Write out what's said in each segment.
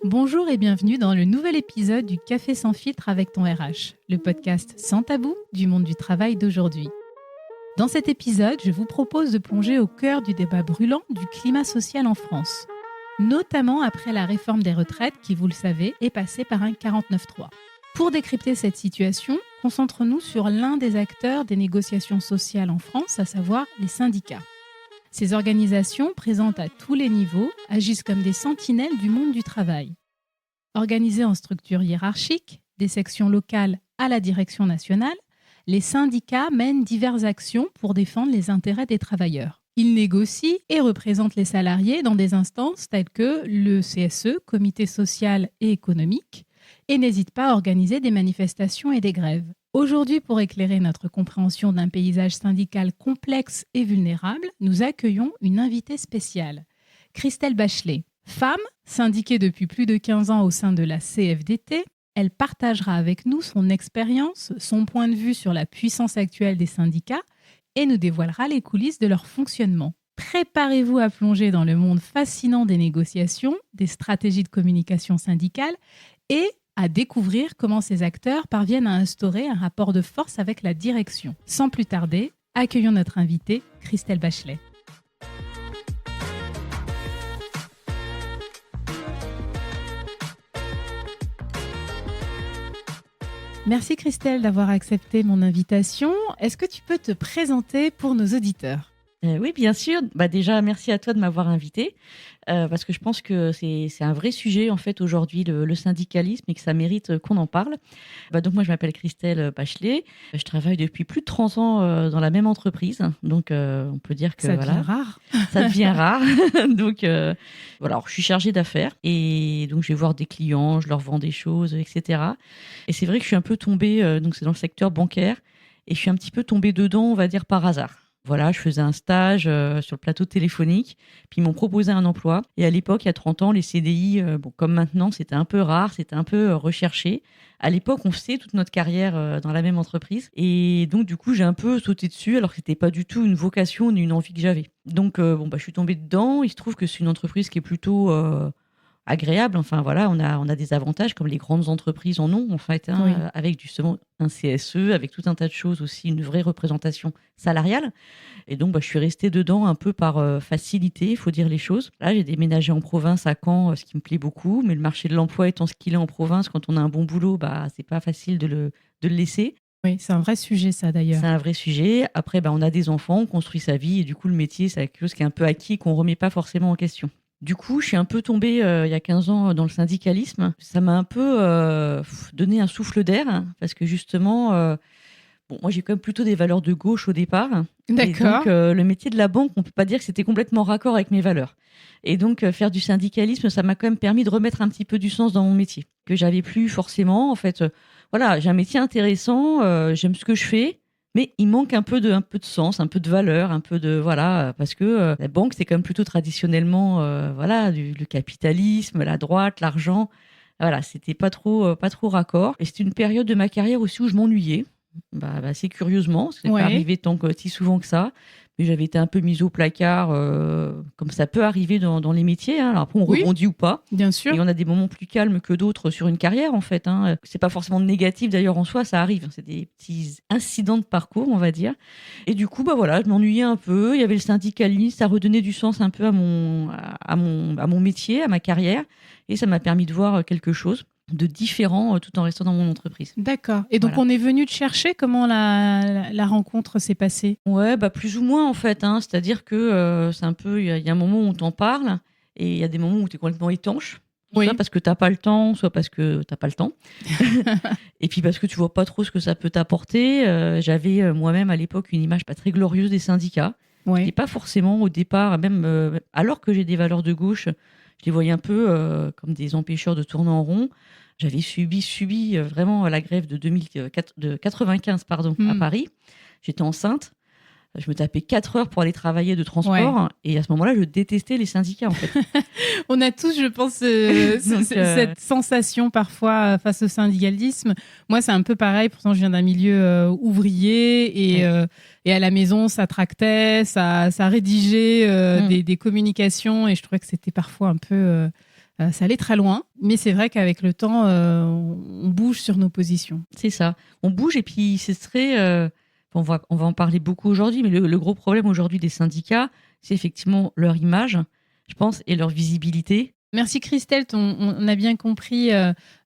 Bonjour et bienvenue dans le nouvel épisode du Café sans filtre avec ton RH, le podcast sans tabou du monde du travail d'aujourd'hui. Dans cet épisode, je vous propose de plonger au cœur du débat brûlant du climat social en France, notamment après la réforme des retraites qui, vous le savez, est passée par un 49.3. Pour décrypter cette situation, concentrons-nous sur l'un des acteurs des négociations sociales en France, à savoir les syndicats. Ces organisations, présentes à tous les niveaux, agissent comme des sentinelles du monde du travail. Organisées en structures hiérarchiques, des sections locales à la direction nationale, les syndicats mènent diverses actions pour défendre les intérêts des travailleurs. Ils négocient et représentent les salariés dans des instances telles que le CSE, Comité social et économique, et n'hésitent pas à organiser des manifestations et des grèves. Aujourd'hui, pour éclairer notre compréhension d'un paysage syndical complexe et vulnérable, nous accueillons une invitée spéciale, Christelle Bachelet. Femme, syndiquée depuis plus de 15 ans au sein de la CFDT, elle partagera avec nous son expérience, son point de vue sur la puissance actuelle des syndicats et nous dévoilera les coulisses de leur fonctionnement. Préparez-vous à plonger dans le monde fascinant des négociations, des stratégies de communication syndicale et à découvrir comment ces acteurs parviennent à instaurer un rapport de force avec la direction. Sans plus tarder, accueillons notre invitée, Christelle Bachelet. Merci Christelle d'avoir accepté mon invitation. Est-ce que tu peux te présenter pour nos auditeurs ? Oui, bien sûr. Déjà, merci à toi de m'avoir invitée, parce que je pense que c'est un vrai sujet en fait aujourd'hui, le syndicalisme, et que ça mérite qu'on en parle. Donc moi, je m'appelle Christelle Bachelet. Je travaille depuis plus de 30 ans dans la même entreprise. Donc on peut dire que ça devient rare. Ça devient rare. Donc voilà, alors, je suis chargée d'affaires et donc je vais voir des clients, je leur vends des choses, etc. Et c'est vrai que je suis un peu tombée, donc c'est dans le secteur bancaire, et je suis un petit peu tombée dedans, on va dire par hasard. Voilà, je faisais un stage sur le plateau téléphonique, puis ils m'ont proposé un emploi. Et à l'époque, il y a 30 ans, les CDI, comme maintenant, c'était un peu rare, c'était un peu recherché. À l'époque, on faisait toute notre carrière dans la même entreprise. Et donc, du coup, j'ai un peu sauté dessus, alors que c'était pas du tout une vocation ni une envie que j'avais. Donc, je suis tombée dedans. Il se trouve que c'est une entreprise qui est plutôt agréable. Enfin, voilà, on a des avantages comme les grandes entreprises en ont, en fait, Oui. avec justement un CSE, avec tout un tas de choses aussi, une vraie représentation salariale. Et donc, je suis restée dedans un peu par facilité, il faut dire les choses. Là, j'ai déménagé en province à Caen, ce qui me plaît beaucoup. Mais le marché de l'emploi étant ce qu'il est en province, quand on a un bon boulot, c'est pas facile de le laisser. Oui, c'est un vrai sujet, ça, d'ailleurs. C'est un vrai sujet. Après, on a des enfants, on construit sa vie. Et du coup, le métier, c'est quelque chose qui est un peu acquis et qu'on remet pas forcément en question. Du coup, je suis un peu tombée il y a 15 ans dans le syndicalisme. Ça m'a un peu donné un souffle d'air, hein, parce que justement, moi j'ai quand même plutôt des valeurs de gauche au départ. D'accord. Et donc, le métier de la banque, on peut pas dire que c'était complètement raccord avec mes valeurs. Et donc, faire du syndicalisme, ça m'a quand même permis de remettre un petit peu du sens dans mon métier, que j'avais plus forcément. En fait, voilà, j'ai un métier intéressant, j'aime ce que je fais. Mais il manque un peu de sens, un peu de valeur, un peu de voilà, parce que la banque c'est quand même plutôt traditionnellement le capitalisme, la droite, l'argent. Voilà, c'était pas trop raccord. Et c'était une période de ma carrière aussi où je m'ennuyais, assez curieusement. C'est pas arrivé tant que si souvent que ça. Mais j'avais été un peu mise au placard, comme ça peut arriver dans les métiers. Hein. Alors après, on rebondit ou pas. Bien sûr. Et on a des moments plus calmes que d'autres sur une carrière, en fait. Hein. C'est pas forcément négatif, d'ailleurs, en soi, ça arrive. C'est des petits incidents de parcours, on va dire. Et du coup, je m'ennuyais un peu. Il y avait le syndicalisme, ça redonnait du sens un peu à mon métier, à ma carrière. Et ça m'a permis de voir quelque chose de différent tout en restant dans mon entreprise. D'accord. Et donc, on est venu te chercher. Comment la rencontre s'est passée ? Ouais, plus ou moins, en fait. Hein. C'est-à-dire que c'est un peu... Il y a un moment où on t'en parle et il y a des moments où tu es complètement étanche. Soit parce que tu n'as pas le temps, soit parce que tu n'as pas le temps. Et puis parce que tu vois pas trop ce que ça peut t'apporter. J'avais moi-même à l'époque une image pas très glorieuse des syndicats. Et pas forcément au départ, même alors que j'ai des valeurs de gauche, je les voyais un peu comme des empêcheurs de tourner en rond. J'avais subi vraiment la grève de 95 à Paris. J'étais enceinte. Je me tapais 4 heures pour aller travailler de transport. Et à ce moment-là, je détestais les syndicats, en fait. On a tous, je pense, cette sensation parfois face au syndicalisme. Moi, c'est un peu pareil. Pourtant, je viens d'un milieu ouvrier et à la maison, ça tractait, ça rédigeait des communications. Et je trouvais que c'était parfois un peu Ça allait très loin, mais c'est vrai qu'avec le temps, on bouge sur nos positions. C'est ça. On bouge et puis ce serait... on va en parler beaucoup aujourd'hui, mais le gros problème aujourd'hui des syndicats, c'est effectivement leur image, je pense, et leur visibilité. Merci Christelle, on a bien compris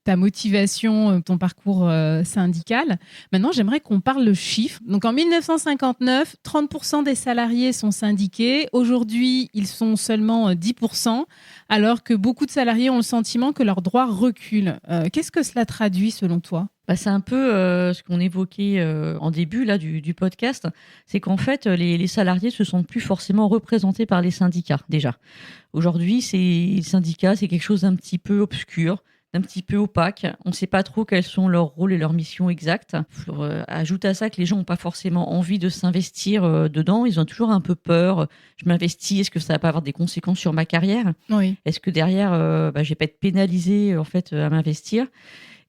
ta motivation, ton parcours syndical. Maintenant, j'aimerais qu'on parle le chiffre. Donc en 1959, 30% des salariés sont syndiqués. Aujourd'hui, ils sont seulement 10%, alors que beaucoup de salariés ont le sentiment que leurs droits reculent. Qu'est-ce que cela traduit selon toi ? C'est un peu ce qu'on évoquait en début là, du podcast, c'est qu'en fait, les salariés se sentent plus forcément représentés par les syndicats, déjà. Aujourd'hui, les syndicats, c'est quelque chose d'un petit peu obscur, d'un petit peu opaque. On ne sait pas trop quels sont leurs rôles et leurs missions exactes. Ajoute à ça que les gens n'ont pas forcément envie de s'investir dedans. Ils ont toujours un peu peur. Je m'investis, est-ce que ça va pas avoir des conséquences sur ma carrière ? Oui. Est-ce que derrière, je vais pas être pénalisé en fait, à m'investir ?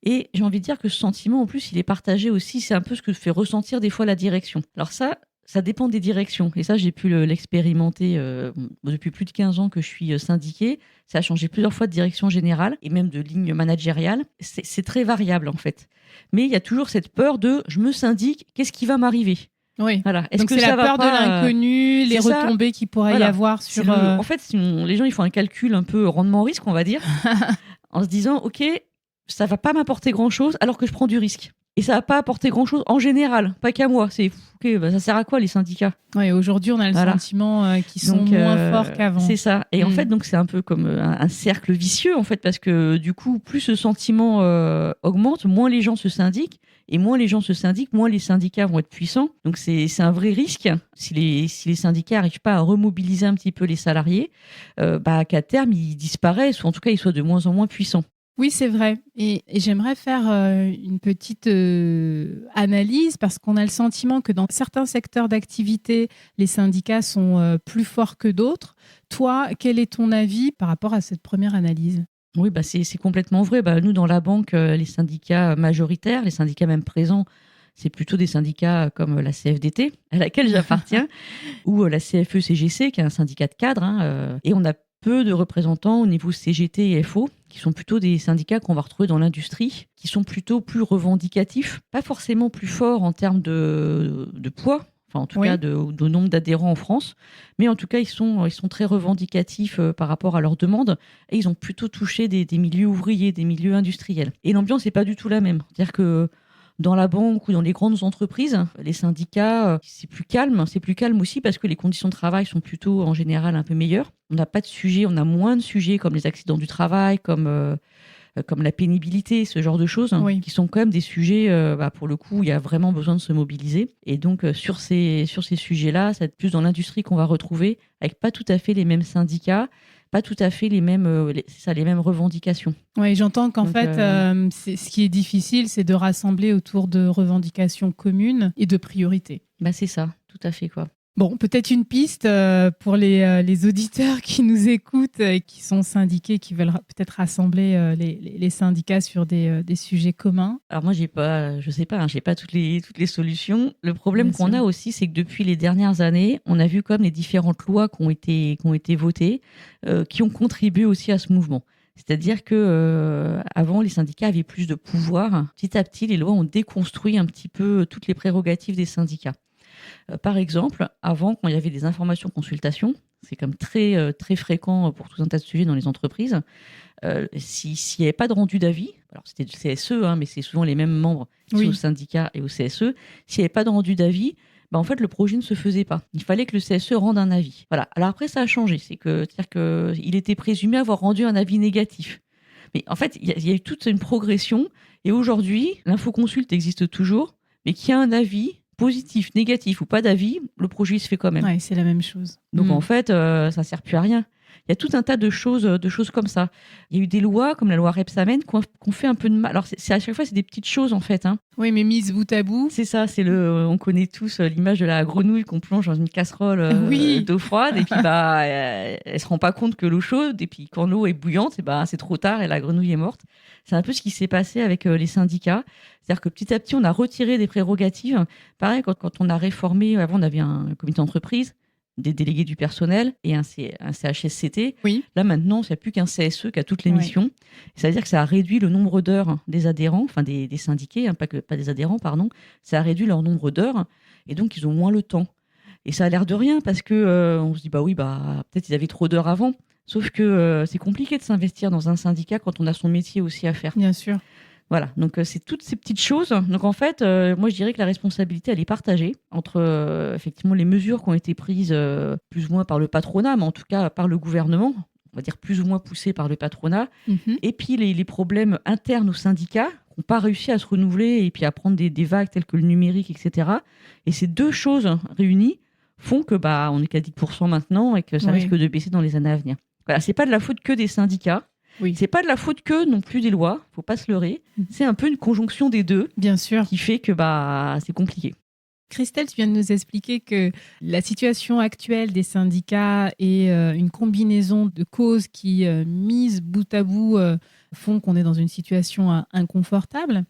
Et j'ai envie de dire que ce sentiment, en plus, il est partagé aussi. C'est un peu ce que fait ressentir des fois la direction. Alors ça dépend des directions. Et ça, j'ai pu l'expérimenter depuis plus de 15 ans que je suis syndiquée. Ça a changé plusieurs fois de direction générale et même de ligne managériale. C'est très variable, en fait. Mais il y a toujours cette peur de « je me syndique, qu'est-ce qui va m'arriver ?» Oui. Voilà. Donc c'est la peur de l'inconnu, les retombées qu'il pourrait y avoir sur... En fait, les gens ils font un calcul un peu rendement-risque, on va dire, en se disant « Ok, ça va pas m'apporter grand-chose alors que je prends du risque. » Et ça va pas apporter grand-chose en général, pas qu'à moi. C'est ok, ça sert à quoi les syndicats ? Oui, aujourd'hui, on a le sentiment qu'ils sont moins forts qu'avant. C'est ça. Et en fait, donc c'est un peu comme un cercle vicieux en fait, parce que du coup, plus ce sentiment augmente, moins les gens se syndiquent. Et moins les gens se syndiquent, moins les syndicats vont être puissants. Donc c'est un vrai risque si les syndicats n'arrivent pas à remobiliser un petit peu les salariés, qu'à terme ils disparaissent ou en tout cas ils soient de moins en moins puissants. Oui, c'est vrai. Et j'aimerais faire une petite analyse parce qu'on a le sentiment que dans certains secteurs d'activité, les syndicats sont plus forts que d'autres. Toi, quel est ton avis par rapport à cette première analyse ? Oui, c'est complètement vrai. Nous, dans la banque, les syndicats majoritaires, les syndicats même présents, c'est plutôt des syndicats comme la CFDT, à laquelle j'appartiens, ou la CFE-CGC, qui est un syndicat de cadres. Et on a peu de représentants au niveau CGT et FO, qui sont plutôt des syndicats qu'on va retrouver dans l'industrie, qui sont plutôt plus revendicatifs, pas forcément plus forts en termes de poids, enfin en tout cas de nombre d'adhérents en France, mais en tout cas ils sont très revendicatifs par rapport à leurs demandes, et ils ont plutôt touché des milieux ouvriers, des milieux industriels. Et l'ambiance n'est pas du tout la même. C'est-à-dire que dans la banque ou dans les grandes entreprises, les syndicats, c'est plus calme. C'est plus calme aussi parce que les conditions de travail sont plutôt en général un peu meilleures. On n'a pas de sujets, on a moins de sujets comme les accidents du travail, comme la pénibilité, ce genre de choses, qui sont quand même des sujets, pour le coup, il y a vraiment besoin de se mobiliser. Et donc, sur ces sujets-là, c'est plus dans l'industrie qu'on va retrouver, avec pas tout à fait les mêmes syndicats, pas tout à fait les mêmes revendications. Oui, j'entends qu'en fait, ce qui est difficile, c'est de rassembler autour de revendications communes et de priorités. C'est ça, tout à fait, quoi. Bon, peut-être une piste pour les auditeurs qui nous écoutent et qui sont syndiqués, qui veulent peut-être rassembler les syndicats sur des sujets communs. Alors moi, j'ai pas toutes les solutions. Le problème qu'on a aussi, c'est que depuis les dernières années, on a vu comme les différentes lois qui ont été votées, qui ont contribué aussi à ce mouvement. C'est-à-dire que avant, les syndicats avaient plus de pouvoir. Petit à petit, les lois ont déconstruit un petit peu toutes les prérogatives des syndicats. Par exemple, avant, quand il y avait des informations-consultations, c'est comme très, très fréquent pour tout un tas de sujets dans les entreprises, s'il n'y avait pas de rendu d'avis, alors c'était du CSE, mais c'est souvent les mêmes membres au syndicat et au CSE, s'il n'y avait pas de rendu d'avis, en fait, le projet ne se faisait pas. Il fallait que le CSE rende un avis. Voilà. Alors après, ça a changé. C'est-à-dire qu'il était présumé avoir rendu un avis négatif. Mais en fait, il y a eu toute une progression. Et aujourd'hui, l'infoconsulte existe toujours, mais qu'il y a un avis positif, négatif ou pas d'avis, le projet se fait quand même. Oui, c'est la même chose. Donc en fait, ça ne sert plus à rien. Il y a tout un tas de choses comme ça. Il y a eu des lois, comme la loi Rebsamen, qui ont fait un peu de mal. Alors, à chaque fois, c'est des petites choses, en fait. Oui, mais mises bout à bout. C'est ça, on connaît tous l'image de la grenouille qu'on plonge dans une casserole d'eau froide, et puis elle ne se rend pas compte que l'eau chaude, et puis quand l'eau est bouillante, c'est trop tard et la grenouille est morte. C'est un peu ce qui s'est passé avec les syndicats. C'est-à-dire que petit à petit, on a retiré des prérogatives. Pareil, quand on a réformé, avant on avait un comité d'entreprise, des délégués du personnel et un CHSCT. Oui. Là, maintenant, il n'y a plus qu'un CSE qui a toutes les Ouais. missions. C'est-à-dire que ça a réduit le nombre d'heures des adhérents, enfin des syndiqués, hein, pas des adhérents, pardon. Ça a réduit leur nombre d'heures et donc ils ont moins le temps. Et ça a l'air de rien parce que on se dit, bah oui, peut-être ils avaient trop d'heures avant. Sauf que c'est compliqué de s'investir dans un syndicat quand on a son métier aussi à faire. Bien sûr. Voilà, donc c'est toutes ces petites choses. Donc en fait, moi je dirais que la responsabilité, elle est partagée entre effectivement les mesures qui ont été prises plus ou moins par le patronat, mais en tout cas par le gouvernement, on va dire plus ou moins poussées par le patronat, et puis les problèmes internes aux syndicats qui n'ont pas réussi à se renouveler et puis à prendre des vagues telles que le numérique, etc. Et ces deux choses réunies font que on est qu'à 10% maintenant et que ça risque de baisser dans les années à venir. Voilà, c'est pas de la faute que des syndicats. Oui. C'est pas de la faute que non plus des lois, faut pas se leurrer. C'est un peu une conjonction des deux. Bien sûr. Qui fait que c'est compliqué. Christelle, tu viens de nous expliquer que la situation actuelle des syndicats est une combinaison de causes qui, mises bout à bout, font qu'on est dans une situation inconfortable.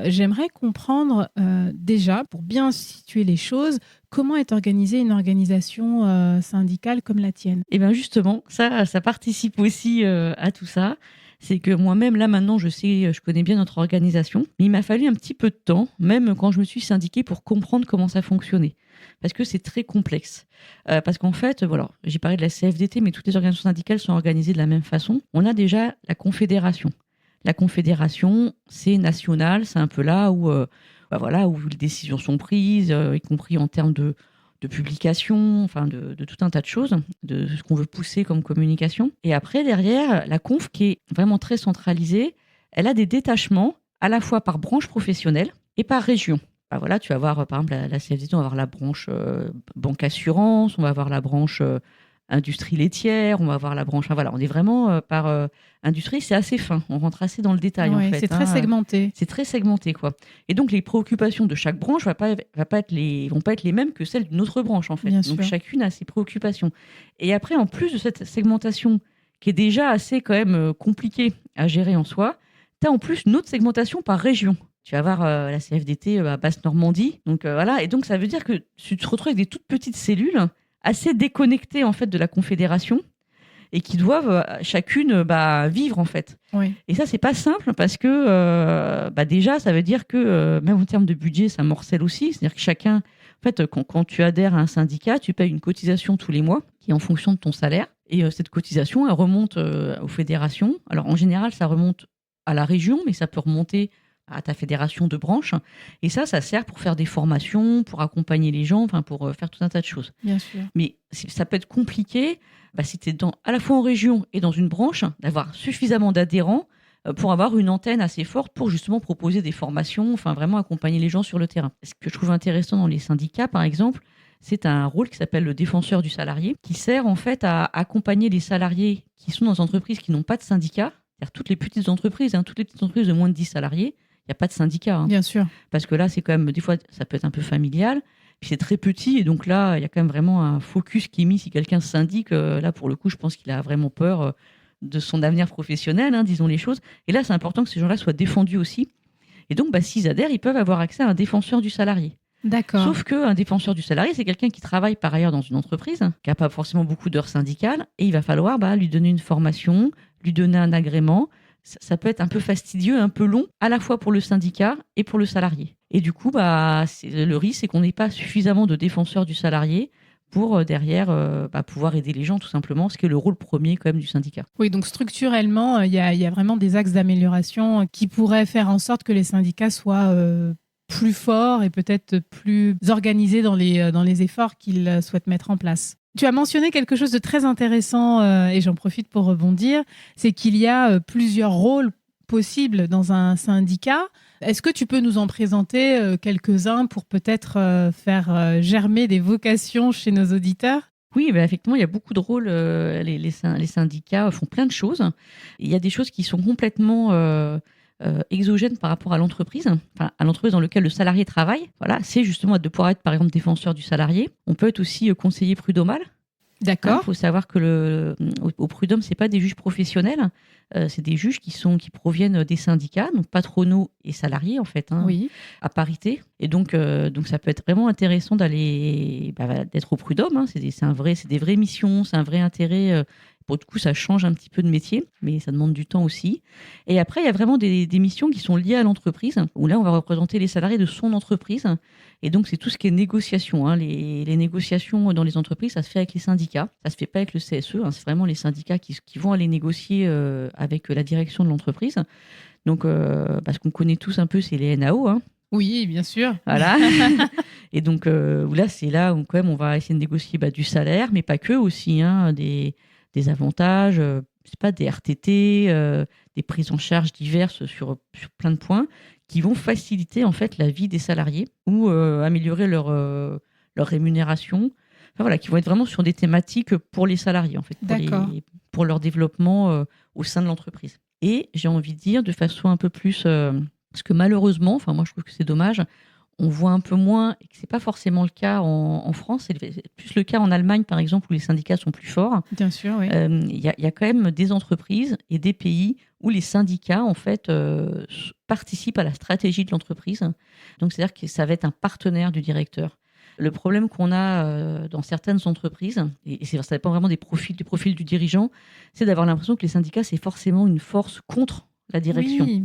J'aimerais comprendre déjà, pour bien situer les choses, comment est organisée une organisation syndicale comme la tienne. Et bien justement, ça participe aussi à tout ça. C'est que moi-même, là maintenant, je connais bien notre organisation, mais il m'a fallu un petit peu de temps, même quand je me suis syndiquée, pour comprendre comment ça fonctionnait. Parce que c'est très complexe. Parce qu'en fait, voilà, j'ai parlé de la CFDT, mais toutes les organisations syndicales sont organisées de la même façon. On a déjà la confédération. La confédération, c'est national, c'est un peu là où les décisions sont prises, y compris en termes de publication, enfin de tout un tas de choses, de ce qu'on veut pousser comme communication. Et après, derrière, la conf, qui est vraiment très centralisée, elle a des détachements à la fois par branche professionnelle et par région. Voilà, tu vas avoir, par exemple, la CFDT, on va avoir la branche banque assurance, on va avoir la branche industrie laitière, on va avoir la branche... Voilà, on est vraiment par industrie, c'est assez fin, on rentre assez dans le détail en fait. C'est très segmenté. C'est très segmenté, quoi. Et donc, les préoccupations de chaque branche vont pas être les mêmes que celles d'une autre branche, en fait. Bien donc, sûr. chacune a ses préoccupations. Et après, en plus de cette segmentation qui est déjà assez quand même compliquée à gérer en soi, tu as en plus une autre segmentation par région. Tu vas avoir la CFDT Basse-Normandie. Donc, voilà. Et donc, ça veut dire que tu te retrouves avec des toutes petites cellules assez déconnectées, en fait, de la Confédération et qui doivent chacune vivre, en fait. Oui. Et ça, c'est pas simple parce que déjà, ça veut dire que même en termes de budget, ça morcelle aussi. C'est-à-dire que chacun, en fait, quand tu adhères à un syndicat, tu payes une cotisation tous les mois qui est en fonction de ton salaire. Et cette cotisation, elle remonte aux fédérations. Alors, en général, ça remonte à la région, mais ça peut remonter à ta fédération de branche. Et ça sert pour faire des formations, pour accompagner les gens, enfin, pour faire tout un tas de choses. Bien sûr. Mais ça peut être compliqué si tu es à la fois en région et dans une branche, d'avoir suffisamment d'adhérents pour avoir une antenne assez forte pour justement proposer des formations, enfin vraiment accompagner les gens sur le terrain. Ce que je trouve intéressant dans les syndicats, par exemple, c'est un rôle qui s'appelle le défenseur du salarié, qui sert en fait à accompagner les salariés qui sont dans des entreprises qui n'ont pas de syndicat, c'est-à-dire toutes les petites entreprises de moins de 10 salariés, il n'y a pas de syndicat. Bien sûr. Parce que là, c'est quand même, des fois, ça peut être un peu familial. Puis c'est très petit, et donc là, il y a quand même vraiment un focus qui est mis si quelqu'un syndique. Là, pour le coup, je pense qu'il a vraiment peur de son avenir professionnel, disons les choses. Et là, c'est important que ces gens-là soient défendus aussi. Et donc, s'ils adhèrent, ils peuvent avoir accès à un défenseur du salarié. D'accord. Sauf qu'un défenseur du salarié, c'est quelqu'un qui travaille par ailleurs dans une entreprise, qui n'a pas forcément beaucoup d'heures syndicales, et il va falloir lui donner une formation, lui donner un agrément. Ça peut être un peu fastidieux, un peu long, à la fois pour le syndicat et pour le salarié. Et du coup, le risque, c'est qu'on n'ait pas suffisamment de défenseurs du salarié pour derrière pouvoir aider les gens, tout simplement, ce qui est le rôle premier quand même du syndicat. Oui, donc structurellement, il y a vraiment des axes d'amélioration qui pourraient faire en sorte que les syndicats soient plus forts et peut-être plus organisés dans les efforts qu'ils souhaitent mettre en place. Tu as mentionné quelque chose de très intéressant et j'en profite pour rebondir, c'est qu'il y a plusieurs rôles possibles dans un syndicat. Est-ce que tu peux nous en présenter quelques-uns pour peut-être faire germer des vocations chez nos auditeurs ? Oui, effectivement, il y a beaucoup de rôles. Les syndicats font plein de choses. Il y a des choses qui sont complètement exogènes par rapport à l'entreprise, enfin, à l'entreprise dans laquelle le salarié travaille. Voilà, c'est justement de pouvoir être, par exemple, défenseur du salarié. On peut être aussi conseiller prud'homal. D'accord. Il faut savoir que au prud'homme, c'est pas des juges professionnels, c'est des juges qui proviennent des syndicats, donc patronaux et salariés en fait, Oui. à parité. Et donc ça peut être vraiment intéressant d'être au prud'homme. C'est des vraies missions, c'est un vrai intérêt. Pour du coup, ça change un petit peu de métier, mais ça demande du temps aussi. Et après, il y a vraiment des missions qui sont liées à l'entreprise, où là, on va représenter les salariés de son entreprise. Et donc, c'est tout ce qui est négociation. Les négociations dans les entreprises, ça se fait avec les syndicats. Ça se fait pas avec le CSE. C'est vraiment les syndicats qui vont aller négocier avec la direction de l'entreprise. Donc, parce qu'on connaît tous un peu, c'est les NAO. Oui, bien sûr. Voilà. Et donc, là, c'est là où quand même on va essayer de négocier du salaire, mais pas que aussi, des avantages, des RTT, des prises en charge diverses sur plein de points qui vont faciliter en fait la vie des salariés ou améliorer leur rémunération. Enfin, voilà, qui vont être vraiment sur des thématiques pour les salariés en fait, pour leur développement au sein de l'entreprise. Et j'ai envie de dire de façon un peu plus, parce que malheureusement, enfin moi je trouve que c'est dommage, on voit un peu moins, et que ce n'est pas forcément le cas en France, c'est plus le cas en Allemagne, par exemple, où les syndicats sont plus forts. Bien sûr, oui. Il y a quand même des entreprises et des pays où les syndicats, en fait, participent à la stratégie de l'entreprise. Donc, c'est-à-dire que ça va être un partenaire du directeur. Le problème qu'on a dans certaines entreprises, et ça dépend vraiment des profils du dirigeant, c'est d'avoir l'impression que les syndicats, c'est forcément une force contre la direction. Oui.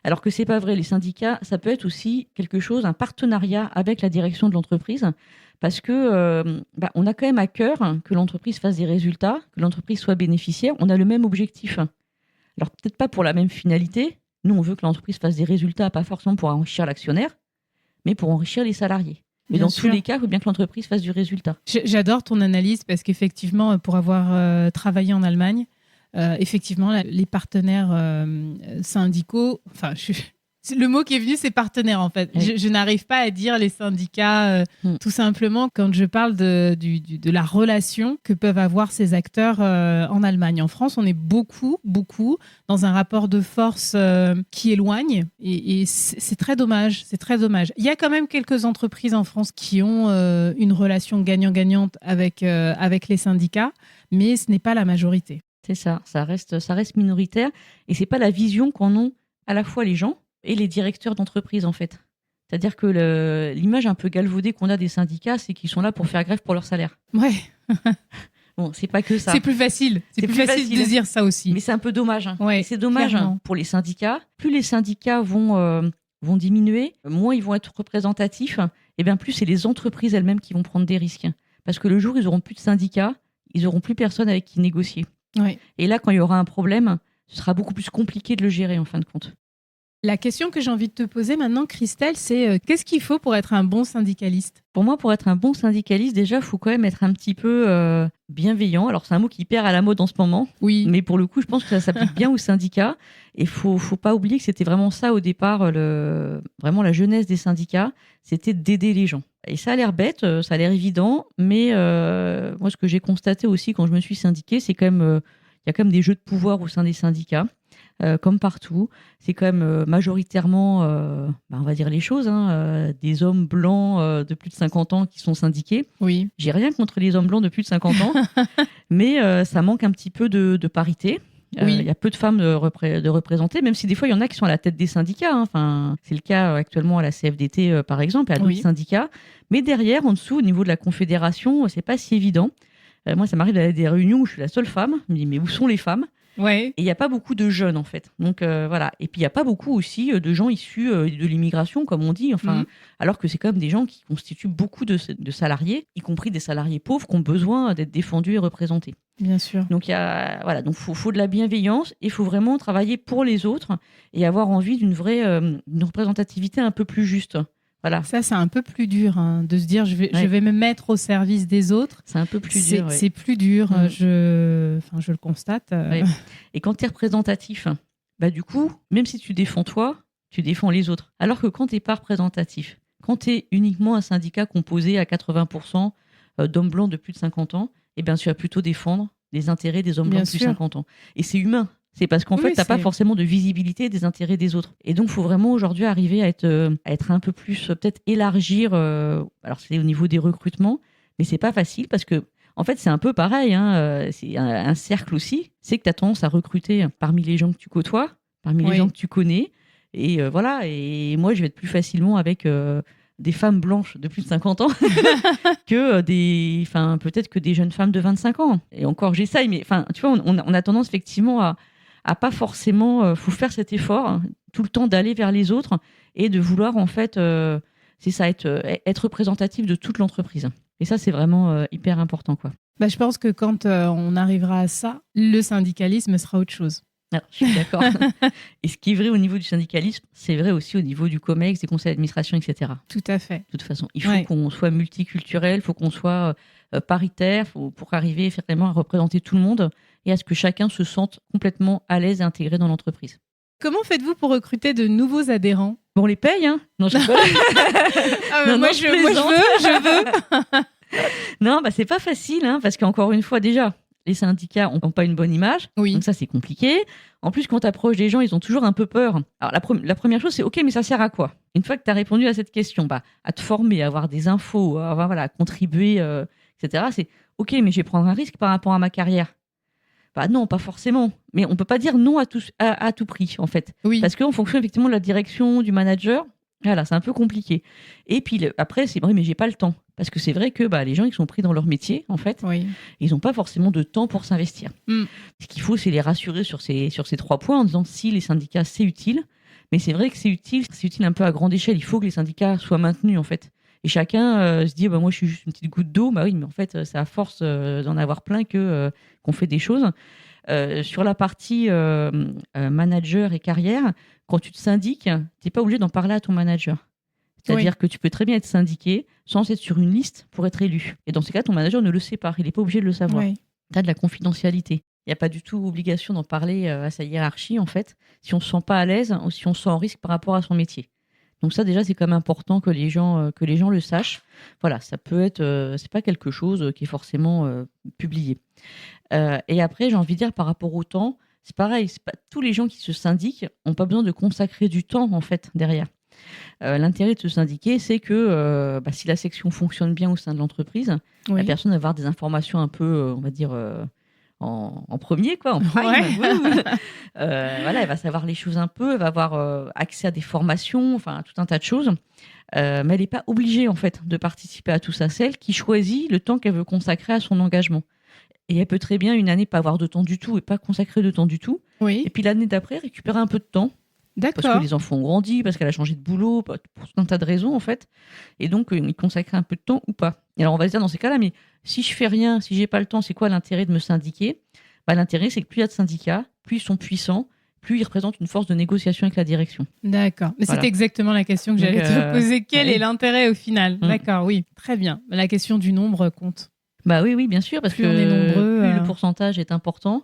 Alors que c'est pas vrai. Les syndicats, ça peut être aussi quelque chose, un partenariat avec la direction de l'entreprise, parce que on a quand même à cœur que l'entreprise fasse des résultats, que l'entreprise soit bénéficiaire. On a le même objectif. Alors peut-être pas pour la même finalité. Nous, on veut que l'entreprise fasse des résultats, pas forcément pour enrichir l'actionnaire, mais pour enrichir les salariés. Mais dans tous les cas, il faut bien que l'entreprise fasse du résultat. J'adore ton analyse parce qu'effectivement, pour avoir travaillé en Allemagne, effectivement, les partenaires syndicaux, le mot qui est venu, c'est partenaire en fait. Oui. Je n'arrive pas à dire les syndicats, tout simplement, quand je parle de la relation que peuvent avoir ces acteurs en Allemagne. En France, on est beaucoup dans un rapport de force qui éloigne et c'est très dommage. C'est très dommage. Il y a quand même quelques entreprises en France qui ont une relation gagnant-gagnante avec les syndicats, mais ce n'est pas la majorité. C'est ça, ça reste minoritaire et c'est pas la vision qu'en ont à la fois les gens et les directeurs d'entreprise en fait. C'est-à-dire que l'image un peu galvaudée qu'on a des syndicats, c'est qu'ils sont là pour faire grève pour leur salaire. Ouais. Bon, c'est pas que ça. C'est plus facile. C'est plus facile de dire ça aussi. Mais c'est un peu dommage. Ouais, et c'est dommage pour les syndicats. Plus les syndicats vont diminuer, moins ils vont être représentatifs, et bien plus c'est les entreprises elles-mêmes qui vont prendre des risques. Parce que le jour où ils n'auront plus de syndicats, ils n'auront plus personne avec qui négocier. Ouais. Et là, quand il y aura un problème, ce sera beaucoup plus compliqué de le gérer en fin de compte. La question que j'ai envie de te poser maintenant, Christelle, c'est qu'est-ce qu'il faut pour être un bon syndicaliste ? Pour moi, pour être un bon syndicaliste, déjà, il faut quand même être un petit peu bienveillant. Alors, c'est un mot qui perd à la mode en ce moment. Oui. Mais pour le coup, je pense que ça s'applique bien aux syndicats. Et il faut pas oublier que c'était vraiment ça au départ, vraiment la jeunesse des syndicats, c'était d'aider les gens. Et ça a l'air bête, ça a l'air évident, mais moi, ce que j'ai constaté aussi quand je me suis syndiquée, c'est quand même, il y a quand même des jeux de pouvoir au sein des syndicats. Comme partout, c'est quand même majoritairement, on va dire les choses, des hommes blancs de plus de 50 ans qui sont syndiqués. Oui. J'ai rien contre les hommes blancs de plus de 50 ans, mais ça manque un petit peu de parité. Oui. Il y a peu de femmes de représentées, même si des fois il y en a qui sont à la tête des syndicats. Enfin, c'est le cas actuellement à la CFDT par exemple, et à d'autres syndicats. Mais derrière, en dessous, au niveau de la confédération, c'est pas si évident. Moi, ça m'arrive d'aller à des réunions où je suis la seule femme. Je me dis, mais où sont les femmes ? Ouais. Et il n'y a pas beaucoup de jeunes, en fait. Donc, voilà. Et puis, il n'y a pas beaucoup aussi de gens issus de l'immigration, comme on dit. Enfin, alors que c'est quand même des gens qui constituent beaucoup de salariés, y compris des salariés pauvres qui ont besoin d'être défendus et représentés. Bien sûr. Donc, donc faut de la bienveillance et il faut vraiment travailler pour les autres et avoir envie d'une vraie une représentativité un peu plus juste. Voilà. Ça, c'est un peu plus dur de se dire je vais me mettre au service des autres. C'est un peu plus dur. C'est plus dur, je le constate. Ouais. Et quand tu es représentatif, du coup, même si tu défends toi, tu défends les autres. Alors que quand tu n'es pas représentatif, quand tu es uniquement un syndicat composé à 80% d'hommes blancs de plus de 50 ans, eh bien, tu vas plutôt défendre les intérêts des hommes blancs de plus de 50 ans. Et c'est humain. C'est parce qu'en fait, tu n'as pas forcément de visibilité des intérêts des autres. Et donc, il faut vraiment aujourd'hui arriver à être un peu plus, peut-être élargir. Alors, c'est au niveau des recrutements, mais c'est pas facile parce que En fait, c'est un peu pareil, hein, c'est un cercle aussi. C'est que tu as tendance à recruter parmi les gens que tu côtoies, parmi les gens que tu connais. Et voilà. Et moi, je vais être plus facilement avec des femmes blanches de plus de 50 ans que peut-être que des jeunes femmes de 25 ans. Et encore, j'essaye, mais tu vois, on a tendance effectivement à pas forcément, faut faire cet effort hein, tout le temps d'aller vers les autres et de vouloir en fait, c'est ça, être représentatif de toute l'entreprise. Et ça, c'est vraiment hyper important, quoi. Bah, je pense que quand on arrivera à ça, le syndicalisme sera autre chose. Alors, je suis d'accord. Et ce qui est vrai au niveau du syndicalisme, c'est vrai aussi au niveau du COMEX, des conseils d'administration, etc. Tout à fait. De toute façon, il faut qu'on soit multiculturel, il faut qu'on soit paritaire pour arriver vraiment à représenter tout le monde et à ce que chacun se sente complètement à l'aise et intégré dans l'entreprise. Comment faites-vous pour recruter de nouveaux adhérents ? Bon, on les paye, hein ? Non, je rigole. Je veux. Non, c'est pas facile, hein, parce qu'encore une fois, déjà, les syndicats n'ont pas une bonne image. Oui. Donc ça, c'est compliqué. En plus, quand tu approches des gens, ils ont toujours un peu peur. Alors, la première chose, c'est OK, mais ça sert à quoi ? Une fois que tu as répondu à cette question, à te former, à avoir des infos, à contribuer, etc., c'est OK, mais je vais prendre un risque par rapport à ma carrière. Non, pas forcément. Mais on peut pas dire non à tout prix, en fait. Oui. Parce qu'en fonction, effectivement, de la direction, du manager, voilà, c'est un peu compliqué. Et puis après, c'est vrai, mais j'ai pas le temps. Parce que c'est vrai que les gens, ils sont pris dans leur métier, en fait. Oui. Ils n'ont pas forcément de temps pour s'investir. Ce qu'il faut, c'est les rassurer sur ces 3 points en disant si les syndicats, c'est utile. Mais c'est vrai que c'est utile un peu à grande échelle. Il faut que les syndicats soient maintenus, en fait. Et chacun se dit, moi, je suis juste une petite goutte d'eau. Oui, mais en fait, c'est à force d'en avoir plein qu'on fait des choses. Sur la partie manager et carrière, quand tu te syndiques, tu n'es pas obligé d'en parler à ton manager. C'est-à-dire que tu peux très bien être syndiqué sans être sur une liste pour être élu. Et dans ces cas, ton manager ne le sait pas. Il n'est pas obligé de le savoir. Oui. Tu as de la confidentialité. Il n'y a pas du tout obligation d'en parler à sa hiérarchie, en fait, si on ne se sent pas à l'aise ou si on se sent en risque par rapport à son métier. Donc ça, déjà, c'est quand même important que les gens le sachent. Voilà, ça peut être... c'est pas quelque chose qui est forcément publié. Et après, j'ai envie de dire, par rapport au temps, c'est pareil. C'est pas, tous les gens qui se syndiquent n'ont pas besoin de consacrer du temps, en fait, derrière. L'intérêt de se syndiquer, c'est que si la section fonctionne bien au sein de l'entreprise, la personne va avoir des informations un peu, on va dire... en premier, quoi, en prime. Ouais. Elle va savoir les choses un peu, elle va avoir accès à des formations, tout un tas de choses. Mais elle n'est pas obligée, en fait, de participer à tout ça. C'est elle qui choisit le temps qu'elle veut consacrer à son engagement. Et elle peut très bien, une année, pas avoir de temps du tout et pas consacrer de temps du tout. Oui. Et puis l'année d'après, récupérer un peu de temps. D'accord. Parce que les enfants ont grandi, parce qu'elle a changé de boulot, pour tout un tas de raisons, en fait. Et donc, y consacrer un peu de temps ou pas. Et alors, on va se dire dans ces cas-là, mais si je fais rien, si j'ai pas le temps, c'est quoi l'intérêt de me syndiquer ? L'intérêt, c'est que plus il y a de syndicats, plus ils sont puissants, plus ils représentent une force de négociation avec la direction. D'accord. Mais c'était exactement la question que j'allais te poser. Quel est l'intérêt au final ? D'accord, oui. Très bien. La question du nombre compte. Oui, bien sûr, parce plus que on est nombreux, plus le pourcentage est important,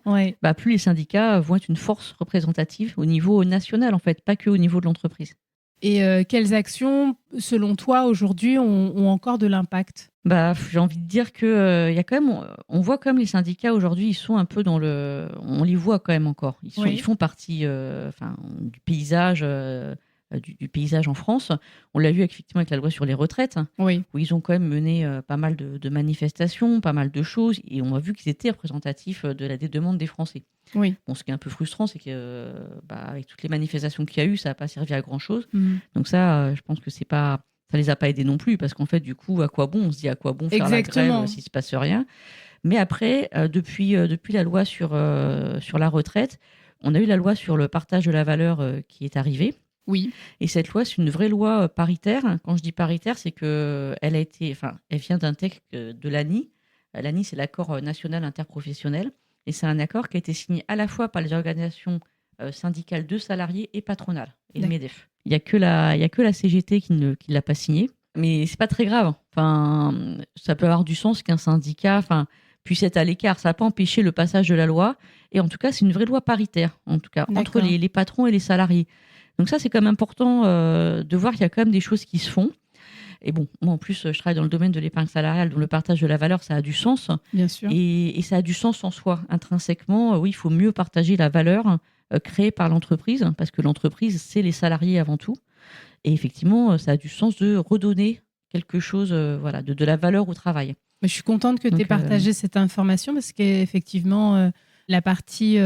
plus les syndicats vont être une force représentative au niveau national, en fait, pas que au niveau de l'entreprise. Et quelles actions, selon toi, aujourd'hui, ont encore de l'impact ? J'ai envie de dire que y a quand même, on voit quand même les syndicats aujourd'hui, ils sont un peu dans le, on les voit quand même encore. Ils font partie, du paysage. Du paysage en France. On l'a vu effectivement avec la loi sur les retraites, où ils ont quand même mené pas mal de manifestations, pas mal de choses, et on a vu qu'ils étaient représentatifs des demandes des Français. Oui. Bon, ce qui est un peu frustrant, c'est que avec toutes les manifestations qu'il y a eu, ça n'a pas servi à grand-chose. Donc ça, je pense que ça les a pas aidés non plus, parce qu'en fait, du coup, à quoi bon ? On se dit à quoi bon faire la grève s'il ne se passe rien ? Mais après, depuis la loi sur la retraite, on a eu la loi sur le partage de la valeur qui est arrivée. Oui. Et cette loi, c'est une vraie loi paritaire. Quand je dis paritaire, c'est que elle vient d'un texte de l'ANI. L'ANI, c'est l'accord national interprofessionnel. Et c'est un accord qui a été signé à la fois par les organisations syndicales de salariés et patronales, et le MEDEF. Il n'y a que la CGT qui ne l'a pas signé. Mais c'est pas très grave. Ça peut avoir du sens qu'un syndicat puisse être à l'écart. Ça n'a pas empêché le passage de la loi. Et en tout cas, c'est une vraie loi paritaire, en tout cas, entre les patrons et les salariés. Donc ça, c'est quand même important de voir qu'il y a quand même des choses qui se font. Et bon, moi en plus, je travaille dans le domaine de l'épargne salariale, dont le partage de la valeur, ça a du sens. Bien sûr. Et ça a du sens en soi. Intrinsèquement, oui, il faut mieux partager la valeur créée par l'entreprise, parce que l'entreprise, c'est les salariés avant tout. Et effectivement, ça a du sens de redonner quelque chose, de la valeur au travail. Mais je suis contente que tu aies Donc, partagé cette information parce qu'effectivement, la partie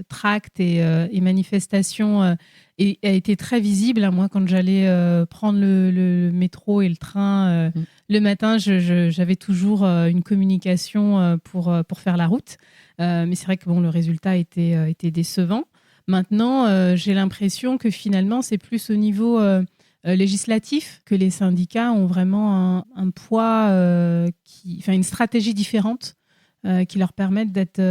tract et manifestation a été très visible. Moi, quand j'allais prendre le métro et le train le matin, j'avais toujours une communication pour faire la route. Mais c'est vrai que bon, le résultat était décevant. Maintenant, j'ai l'impression que finalement, c'est plus au niveau législatif que les syndicats ont vraiment un poids, une stratégie différente qui leur permettent d'être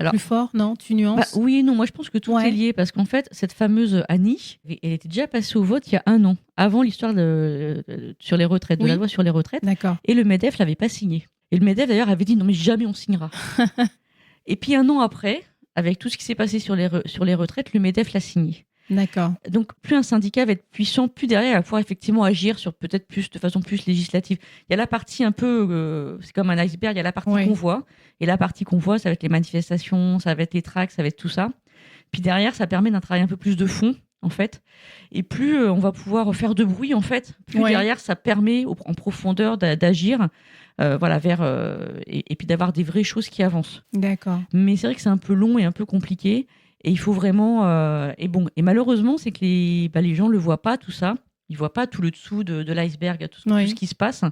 plus forts, non? Tu nuances? Oui et non, moi je pense que tout est lié parce qu'en fait, cette fameuse Annie, elle était déjà passée au vote il y a 1 an, avant l'histoire sur les retraites, de la loi sur les retraites. D'accord. Et le MEDEF l'avait pas signé. Et le MEDEF d'ailleurs avait dit non mais jamais on signera. Et puis 1 an après, avec tout ce qui s'est passé sur les retraites, le MEDEF l'a signé. D'accord. Donc plus un syndicat va être puissant, plus derrière il va pouvoir effectivement agir sur peut-être plus de façon plus législative. Il y a la partie un peu, c'est comme un iceberg, il y a la partie convoi, et la partie convoi, ça va être les manifestations, ça va être les tracts, ça va être tout ça. Puis derrière, ça permet d'un travail un peu plus de fond, en fait. Et plus on va pouvoir faire de bruit, en fait, plus derrière, ça permet en profondeur d'agir, et puis d'avoir des vraies choses qui avancent. D'accord. Mais c'est vrai que c'est un peu long et un peu compliqué. Et il faut vraiment... Et malheureusement, c'est que les gens ne le voient pas, tout ça. Ils ne voient pas tout le dessous de l'iceberg, tout ce qui se passe.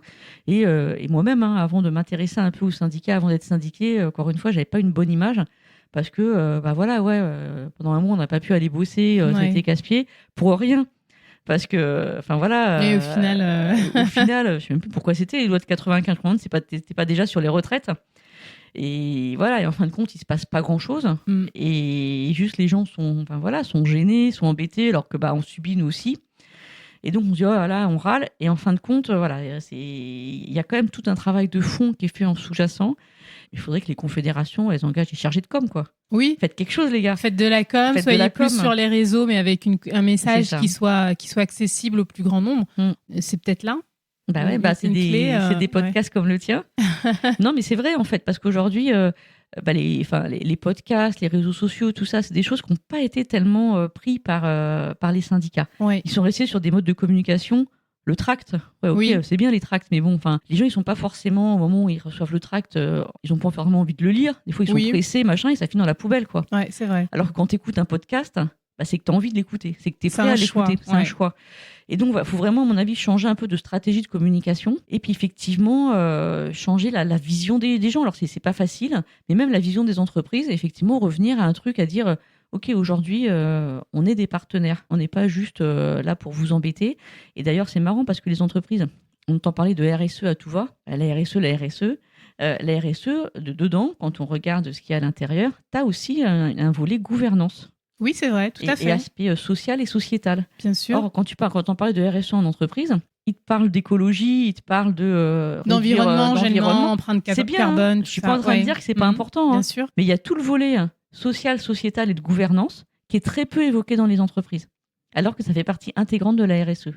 Et moi-même, avant de m'intéresser un peu au syndicat, avant d'être syndiquée, encore une fois, je n'avais pas une bonne image. Parce que, pendant un mois, on n'a pas pu aller bosser, ça a été casse-pied, pour rien. Parce que, Et au final... au final, je ne sais même plus pourquoi c'était. Les lois de 95-90, c'était pas déjà sur les retraites. Et voilà, et en fin de compte, il se passe pas grand-chose. Et juste les gens sont gênés, sont embêtés, alors que on subit nous aussi. Et donc on se dit, oh là, on râle. Et en fin de compte, il y a quand même tout un travail de fond qui est fait en sous-jacent. Il faudrait que les confédérations, elles engagent des chargés de com, quoi. Oui. Faites quelque chose, les gars. Faites de la com, soyez plus sur les réseaux, mais avec un message qui soit accessible au plus grand nombre. C'est peut-être là. C'est des podcasts comme le tien. Non, mais c'est vrai, en fait, parce qu'aujourd'hui, les podcasts, les réseaux sociaux, tout ça, c'est des choses qui n'ont pas été tellement pris par les syndicats. Ouais. Ils sont restés sur des modes de communication. Le tract, c'est bien les tracts, mais bon, les gens, ils sont pas forcément, au moment où ils reçoivent le tract, ils ont pas forcément envie de le lire. Des fois, ils sont pressés, machin, et ça finit dans la poubelle, quoi. Ouais, c'est vrai. Alors que quand tu écoutes un podcast, c'est que tu as envie de l'écouter, c'est que tu es prêt à l'écouter, c'est un choix. Et donc, il faut vraiment, à mon avis, changer un peu de stratégie de communication et puis effectivement changer la vision des gens. Alors, c'est pas facile, mais même la vision des entreprises, effectivement, revenir à un truc à dire OK, aujourd'hui, on est des partenaires, on n'est pas juste là pour vous embêter. Et d'ailleurs, c'est marrant parce que les entreprises, on entend parler de RSE à tout va, la RSE. La RSE, dedans, quand on regarde ce qu'il y a à l'intérieur, tu as aussi un volet gouvernance. Oui, c'est vrai, tout à fait. Et aspect social et sociétal. Bien sûr. Or, quand on parle de RSE en entreprise, ils te parlent d'écologie, ils te parlent d'environnement, empreinte carbone. C'est bien, carbone. Je ne suis pas en train de dire que ce n'est pas important. Bien sûr. Mais il y a tout le volet social, sociétal et de gouvernance qui est très peu évoqué dans les entreprises, alors que ça fait partie intégrante de la RSE.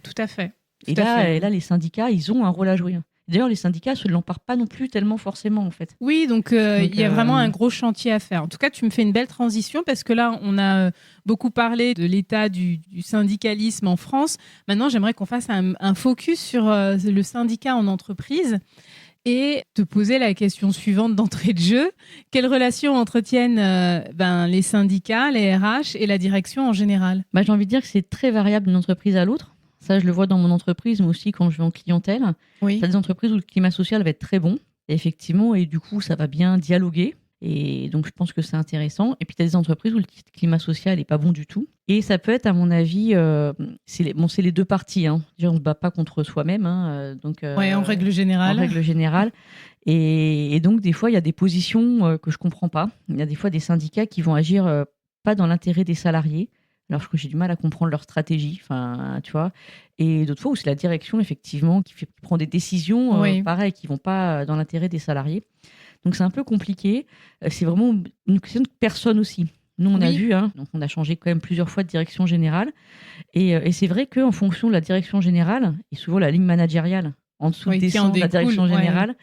Tout à fait. Et là, les syndicats, ils ont un rôle à jouer. D'ailleurs, les syndicats ne l'emparent pas non plus tellement forcément, en fait. Oui, donc il y a vraiment un gros chantier à faire. En tout cas, tu me fais une belle transition parce que là, on a beaucoup parlé de l'état du syndicalisme en France. Maintenant, j'aimerais qu'on fasse un focus sur le syndicat en entreprise et te poser la question suivante d'entrée de jeu. Quelles relations entretiennent les syndicats, les RH et la direction en général ? J'ai envie de dire que c'est très variable d'une entreprise à l'autre. Ça, je le vois dans mon entreprise, mais aussi quand je vais en clientèle. Oui. Tu as des entreprises où le climat social va être très bon, effectivement, et du coup, ça va bien dialoguer. Et donc, je pense que c'est intéressant. Et puis, tu as des entreprises où le climat social n'est pas bon du tout. Et ça peut être, à mon avis, c'est les deux parties. On ne se bat pas contre soi-même. En règle générale. En règle générale. Et donc, des fois, il y a des positions que je ne comprends pas. Il y a des fois des syndicats qui vont agir pas dans l'intérêt des salariés. Alors que j'ai du mal à comprendre leur stratégie, tu vois. Et d'autres fois où c'est la direction, effectivement, qui prend des décisions, pareil, qui ne vont pas dans l'intérêt des salariés. Donc, c'est un peu compliqué. C'est vraiment une question de personne aussi. Nous, on a vu, donc on a changé quand même plusieurs fois de direction générale. Et c'est vrai qu'en fonction de la direction générale, et souvent la ligne managériale, en dessous descend la direction générale,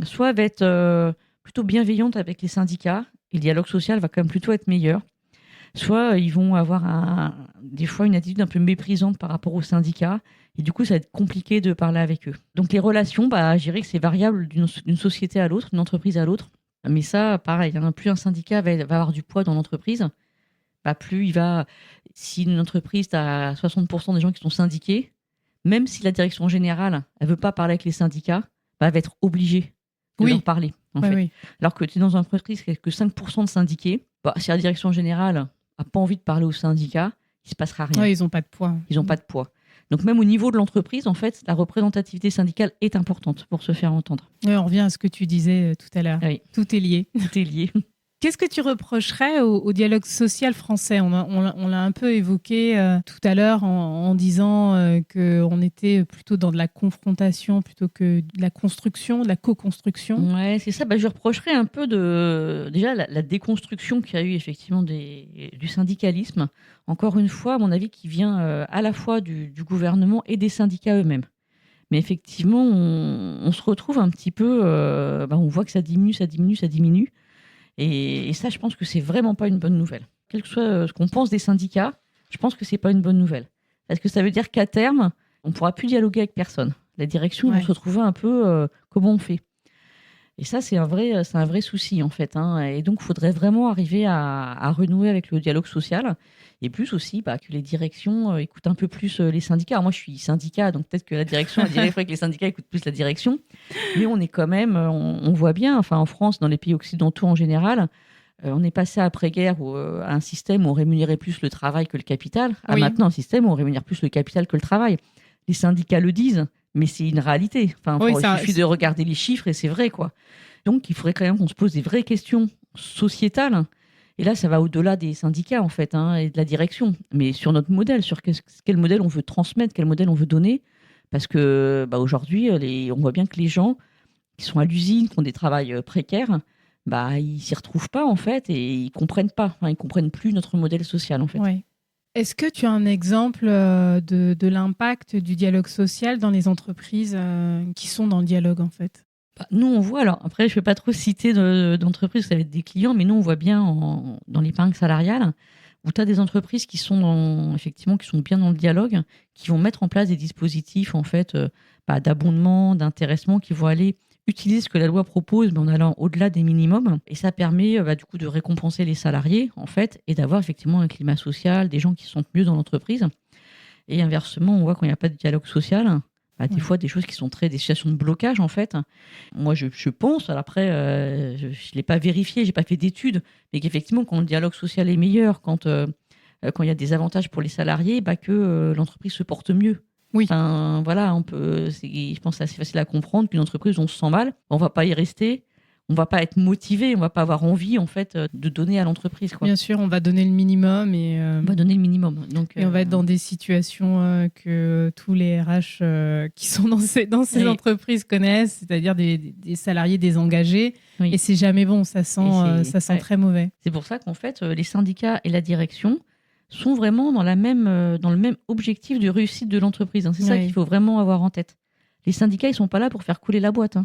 soit va être plutôt bienveillante avec les syndicats, et le dialogue social va quand même plutôt être meilleur. soit ils vont avoir des fois une attitude un peu méprisante par rapport aux syndicats. Et du coup, ça va être compliqué de parler avec eux. Donc les relations, je dirais que c'est variable d'une société à l'autre, d'une entreprise à l'autre. Mais ça, pareil, hein, plus un syndicat va avoir du poids dans l'entreprise, plus il va... Si une entreprise, tu as 60% des gens qui sont syndiqués, même si la direction générale elle veut pas parler avec les syndicats, elle va être obligée de leur parler. En fait. Oui. Alors que tu es dans une entreprise qui a que 5% de syndiqués, si la direction générale n'a pas envie de parler aux syndicats, il ne se passera rien. Oui, ils n'ont pas de poids. Ils n'ont pas de poids. Donc même au niveau de l'entreprise, en fait, la représentativité syndicale est importante pour se faire entendre. Oui, on revient à ce que tu disais tout à l'heure. Oui. Tout est lié. Tout est lié. Qu'est-ce que tu reprocherais au dialogue social français ? On l'a un peu évoqué tout à l'heure en disant qu'on était plutôt dans de la confrontation plutôt que de la construction, de la co-construction. Ouais, c'est ça. Je reprocherais un peu déjà la déconstruction qu'il y a eu effectivement du syndicalisme. Encore une fois, à mon avis, qui vient à la fois du gouvernement et des syndicats eux-mêmes. Mais effectivement, on se retrouve un petit peu... on voit que ça diminue. Et ça, je pense que c'est vraiment pas une bonne nouvelle. Quel que soit ce qu'on pense des syndicats, je pense que c'est pas une bonne nouvelle. Parce que ça veut dire qu'à terme, on pourra plus dialoguer avec personne. La direction va se retrouver un peu comment on fait. Et ça, c'est un vrai souci, en fait. Et donc, il faudrait vraiment arriver à renouer avec le dialogue social. Et plus aussi que les directions écoutent un peu plus les syndicats. Alors moi, je suis syndicat, donc peut-être que la direction, elle dirait qu'il faudrait que les syndicats écoutent plus la direction. Mais on est quand même, on voit bien, en France, dans les pays occidentaux en général, on est passé après-guerre à un système où on rémunérait plus le travail que le capital, à maintenant un système où on rémunère plus le capital que le travail. Les syndicats le disent, mais c'est une réalité. Il suffit de regarder les chiffres et c'est vrai, quoi. Donc, il faudrait quand même qu'on se pose des vraies questions sociétales. Et là, ça va au-delà des syndicats, en fait, et de la direction. Mais sur notre modèle, sur quel modèle on veut transmettre, quel modèle on veut donner. Parce que aujourd'hui, on voit bien que les gens qui sont à l'usine, qui ont des travails précaires, ils s'y retrouvent pas, en fait, et ils comprennent pas. Ils comprennent plus notre modèle social, en fait. Ouais. Est-ce que tu as un exemple de l'impact du dialogue social dans les entreprises qui sont dans le dialogue, en fait ? Nous, on voit, alors après, je ne vais pas trop citer d'entreprises, ça va être des clients, mais nous, on voit bien dans l'épargne salariale, où tu as des entreprises qui sont bien dans le dialogue, qui vont mettre en place des dispositifs en fait, d'abondement, d'intéressement, qui vont aller utiliser ce que la loi propose, mais en allant au-delà des minimums. Et ça permet du coup de récompenser les salariés, en fait, et d'avoir effectivement un climat social, des gens qui se sentent mieux dans l'entreprise. Et inversement, on voit quand il n'y a pas de dialogue social, des fois des choses qui sont des situations de blocage, en fait. Moi, je pense, alors après, je ne l'ai pas vérifié, je n'ai pas fait d'études, mais qu'effectivement, quand le dialogue social est meilleur, quand il y a des avantages pour les salariés, que l'entreprise se porte mieux. Oui. Voilà, je pense que c'est assez facile à comprendre qu'une entreprise, on se sent mal, on ne va pas y rester. On va pas être motivé, on va pas avoir envie en fait de donner à l'entreprise, quoi. Bien sûr, on va donner le minimum on va donner le minimum. Donc, et on va être dans des situations que tous les RH qui sont dans ces entreprises connaissent, c'est-à-dire des salariés désengagés. Oui. Et c'est jamais bon, ça sent très mauvais. C'est pour ça qu'en fait, les syndicats et la direction sont vraiment dans le même objectif de réussite de l'entreprise. C'est ça qu'il faut vraiment avoir en tête. Les syndicats, ils sont pas là pour faire couler la boîte.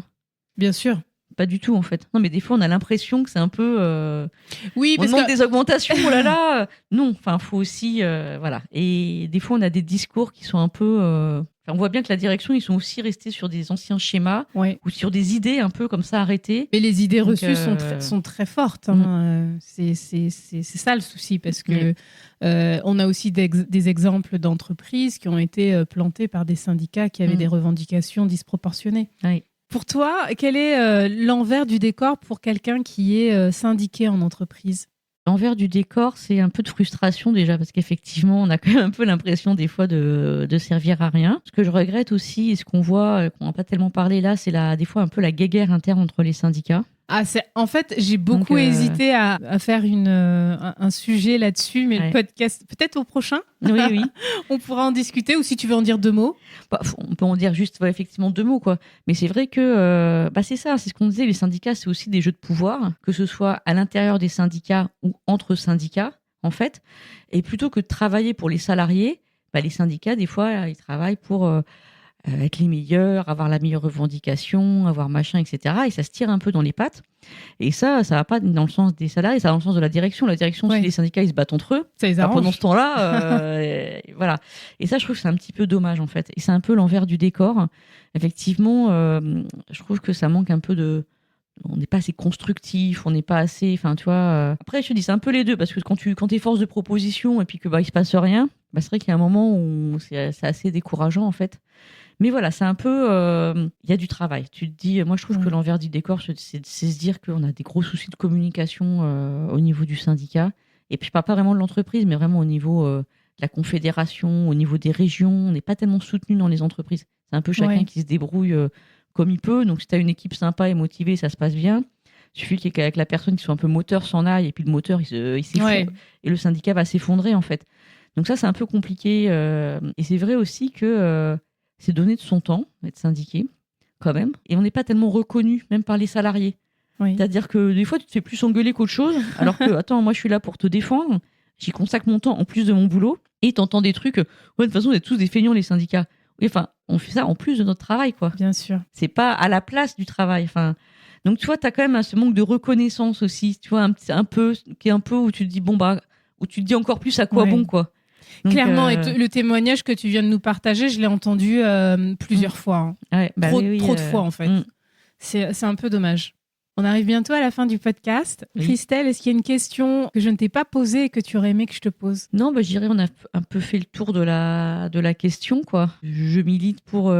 Bien sûr. Pas du tout, en fait. Non, mais des fois, on a l'impression que c'est un peu... Oui, on demande des augmentations, oh là là. Non, faut aussi... voilà. Et des fois, on a des discours qui sont un peu... on voit bien que la direction, ils sont aussi restés sur des anciens schémas ou sur des idées un peu comme ça arrêtées. Mais les idées reçues sont très fortes. C'est ça le souci, parce que on a aussi des exemples d'entreprises qui ont été plantées par des syndicats qui avaient des revendications disproportionnées. Oui. Pour toi, quel est l'envers du décor pour quelqu'un qui est syndiqué en entreprise ? L'envers du décor, c'est un peu de frustration déjà, parce qu'effectivement, on a quand même un peu l'impression des fois de servir à rien. Ce que je regrette aussi, et ce qu'on voit, qu'on n'a pas tellement parlé là, c'est des fois un peu la guéguerre interne entre les syndicats. En fait, j'ai beaucoup hésité à faire un sujet là-dessus, mais le podcast, peut-être au prochain. Oui. On pourra en discuter, ou si tu veux en dire 2 mots. On peut en dire juste effectivement 2 mots, quoi. Mais c'est vrai que c'est ça, c'est ce qu'on disait, les syndicats, c'est aussi des jeux de pouvoir, que ce soit à l'intérieur des syndicats ou entre syndicats, en fait. Et plutôt que de travailler pour les salariés, les syndicats, des fois, ils travaillent pour... être les meilleurs, avoir la meilleure revendication, avoir machin, etc. Et ça se tire un peu dans les pattes. Et ça va pas dans le sens des salariés, ça va dans le sens de la direction. La direction, si les syndicats ils se battent entre eux, ça les arrange. pendant ce temps-là, voilà. Et ça, je trouve que c'est un petit peu dommage en fait. Et c'est un peu l'envers du décor. Effectivement, je trouve que ça manque un peu de. On n'est pas assez constructif, on n'est pas assez. Enfin, tu vois. Après, je te dis, c'est un peu les deux parce que quand t'es force de proposition et puis que il se passe rien, c'est vrai qu'il y a un moment où c'est assez décourageant en fait. Mais voilà, c'est un peu. Il y a du travail. Tu te dis, moi, je trouve que l'envers du décor, c'est se dire qu'on a des gros soucis de communication au niveau du syndicat. Et puis, je parle pas vraiment de l'entreprise, mais vraiment au niveau de la confédération, au niveau des régions. On n'est pas tellement soutenu dans les entreprises. C'est un peu chacun qui se débrouille comme il peut. Donc, si tu as une équipe sympa et motivée, ça se passe bien. Il suffit qu'avec la personne qui soit un peu moteur s'en aille, et puis le moteur, il s'effondre. Et le syndicat va s'effondrer, en fait. Donc, ça, c'est un peu compliqué. Et c'est vrai aussi que c'est donner de son temps, être syndiqué, quand même. Et on n'est pas tellement reconnu, même par les salariés. C'est-à-dire que des fois, tu te fais plus engueuler qu'autre chose, alors que, attends, moi, je suis là pour te défendre. J'y consacre mon temps en plus de mon boulot. Et t'entends des trucs. De toute façon, on est tous des feignants, les syndicats. Oui, enfin, on fait ça en plus de notre travail, quoi. Bien sûr. C'est pas à la place du travail. Enfin, donc, tu vois, t'as quand même ce manque de reconnaissance aussi. Tu vois, un peu où tu te dis, où tu te dis encore plus à quoi bon, quoi. Donc, clairement, et le témoignage que tu viens de nous partager, je l'ai entendu plusieurs fois. Trop de fois, en fait. C'est un peu dommage. On arrive bientôt à la fin du podcast. Christelle, est-ce qu'il y a une question que je ne t'ai pas posée et que tu aurais aimé que je te pose ? Non, je dirais on a un peu fait le tour de la question, quoi. Je milite pour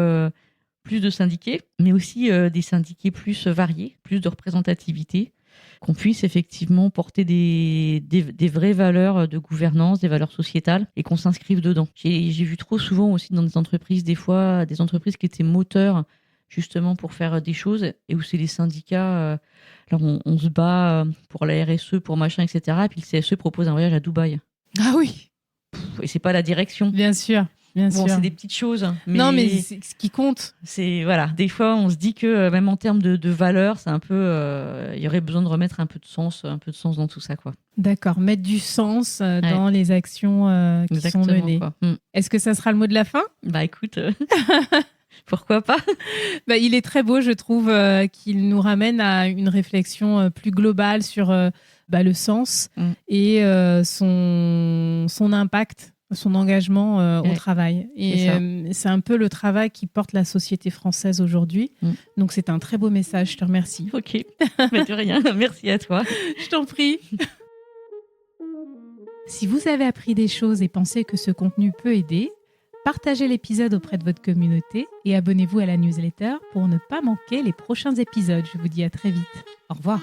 plus de syndiqués, mais aussi des syndiqués plus variés, plus de représentativité, qu'on puisse effectivement porter des vraies valeurs de gouvernance, des valeurs sociétales, et qu'on s'inscrive dedans. J'ai vu trop souvent aussi dans des entreprises, des fois, des entreprises qui étaient moteurs justement pour faire des choses, et où c'est les syndicats, alors on se bat pour la RSE, pour machin, etc. Et puis le CSE propose un voyage à Dubaï. Ah oui. Et c'est pas la direction. Bien sûr. Bien sûr. C'est des petites choses. Non, mais c'est ce qui compte. C'est, voilà, des fois, on se dit que même en termes de valeurs, c'est un peu, il y aurait besoin de remettre un peu de sens dans tout ça, quoi. D'accord, mettre du sens dans les actions qui sont menées. Est-ce que ça sera le mot de la fin ? Écoute... Pourquoi pas ? Il est très beau, je trouve, qu'il nous ramène à une réflexion plus globale sur le sens et son impact, son engagement au travail. Et c'est un peu le travail qui porte la société française aujourd'hui. Donc c'est un très beau message, je te remercie. Ok, de rien, merci à toi. Je t'en prie. Si vous avez appris des choses et pensez que ce contenu peut aider, partagez l'épisode auprès de votre communauté et abonnez-vous à la newsletter pour ne pas manquer les prochains épisodes. Je vous dis à très vite. Au revoir.